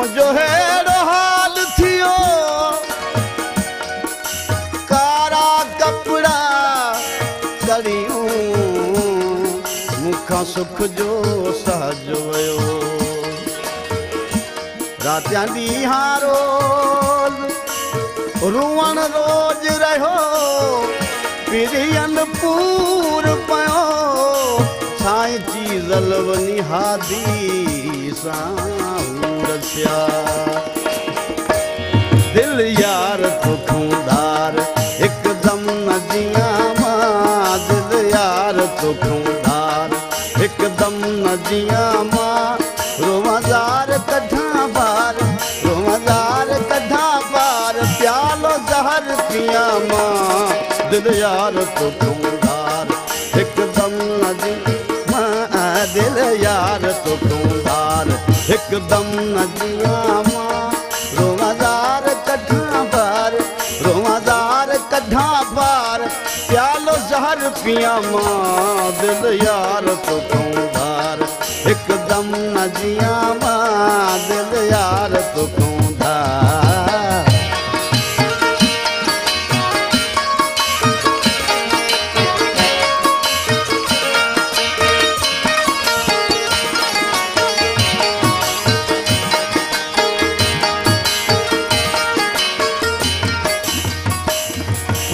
तुझो हेड़ो हाल थियो कारा कपड़ा करियूं मुखां सुख जो सहज वयो रातियां ॾींहां रोज़ रुअण रोज रहियो पिरियन पूर पयो साईं चीज़ल वनी हादी सां रसिया दिल यार तो खूंदार एकदम न जियां मां दिल यार तो खूंदार एकदम न जियां मां रोज़ार कढां बार रोज़ार कढां बार प्यालो जहर पियां मां दिल यार तो खूंदार एकदम न जियां दिल यार तो खूंदार एकदम न जियां मां रोज़ार कढां बार रोज़ार कढां बार प्यालो जहर पियां मां दिल यार तो खूंदार एकदम न जियां मां दिल यार तो खूंदार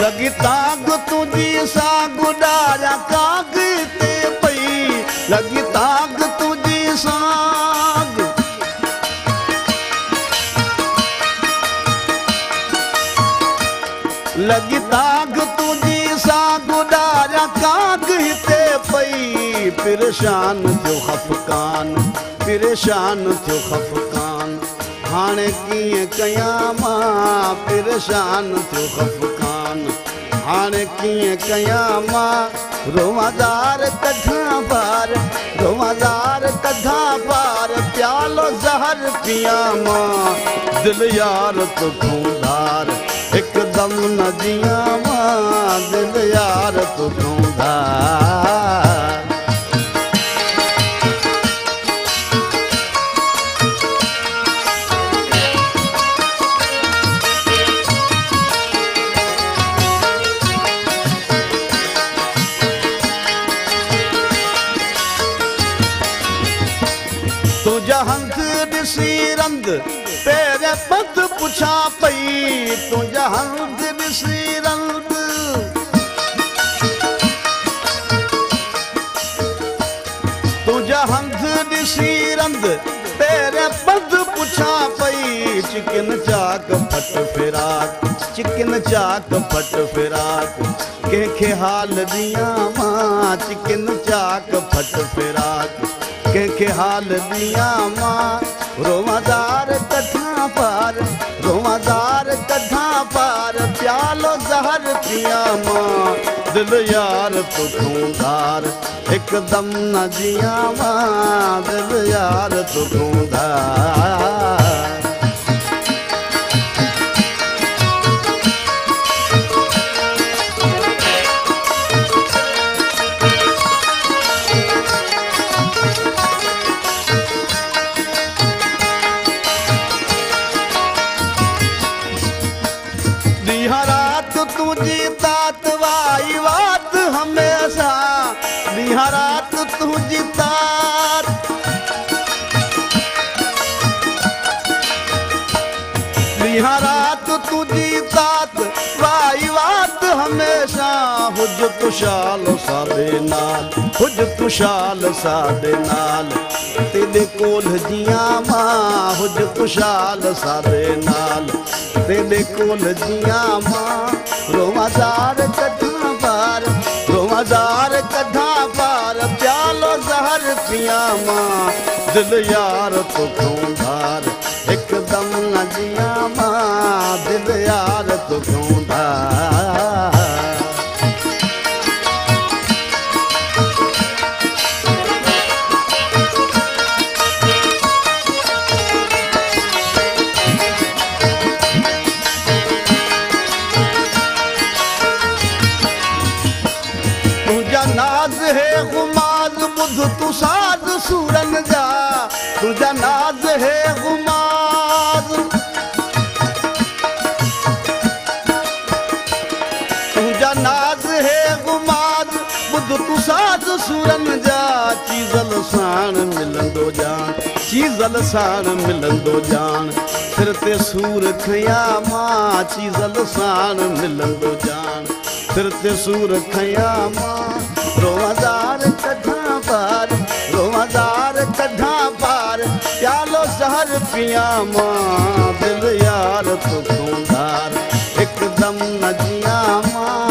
लगी ताग तुझी साग डारा काग ते पई लगी ताग तुझी साग लगी ताग तुझी साग डारा काग ते पई परेशान थियो खफकान परेशान थियो खफकान हाणे कीअं कयां मां परेशान थियो खफकान हाणे कीअं कयां मां रोज़ार कढां बार रोज़ार कढां बार प्यालो जहर पियां मां दिल यार तो खूंदार एकदम न जियां मां दिल यार तो खूंदार तुझा हंध ॾिसी रंग तेरे पद पुछा पई तुझा हंध ॾिसी रंग तुझा हंध ॾिसी रंग तेरे पद पुछा पई चिकन चाक फट फिराक चिकन चाक फट फिराक कंहिंखे हाल ॾियां मां चिकन चाक फट फिराक कंहिंखे हाल ॾियां मां रोज़ार कढां पार रोज़ार कढां पार प्यालो जहर पियां मां दिल यार तो खूंदार एकदम न जियां मां दिल यार तो खूंदार तुझी तात वाई बात हमेशा ॾींहं राति तुझी तात ॾींहं राति तुझी तात वाई बात हमेशा हुज तुशाल सादे नाल हुज तुशाल सादे नाल तेरे कोल जियां मां हुज तुशाल सादे नाल तेरे कोल जियां मां रोज़ार कढां बार रोज़ार कढां बार प्यालो जहर पियां मां दिल यार तो खूंदार एकदम न जियां मां दिल यार तो खूंदार नाज है गुमाज बुध तू साज सूरन जा तुझा नाज है गुमाज ॿुध तूं साज़ सुरन जा चीज़ल साण मिलंदो जान चीज़ल साण मिलंदो जान सिर ते सूर खया मां चीज़ल साण मिलंदो जान सिर ते सूर खया मां रोज़ार कढां पार रोज़ार कढां पार प्यालो ज़हर पिया मां दिल यार तो धार हिकदम न जिया मां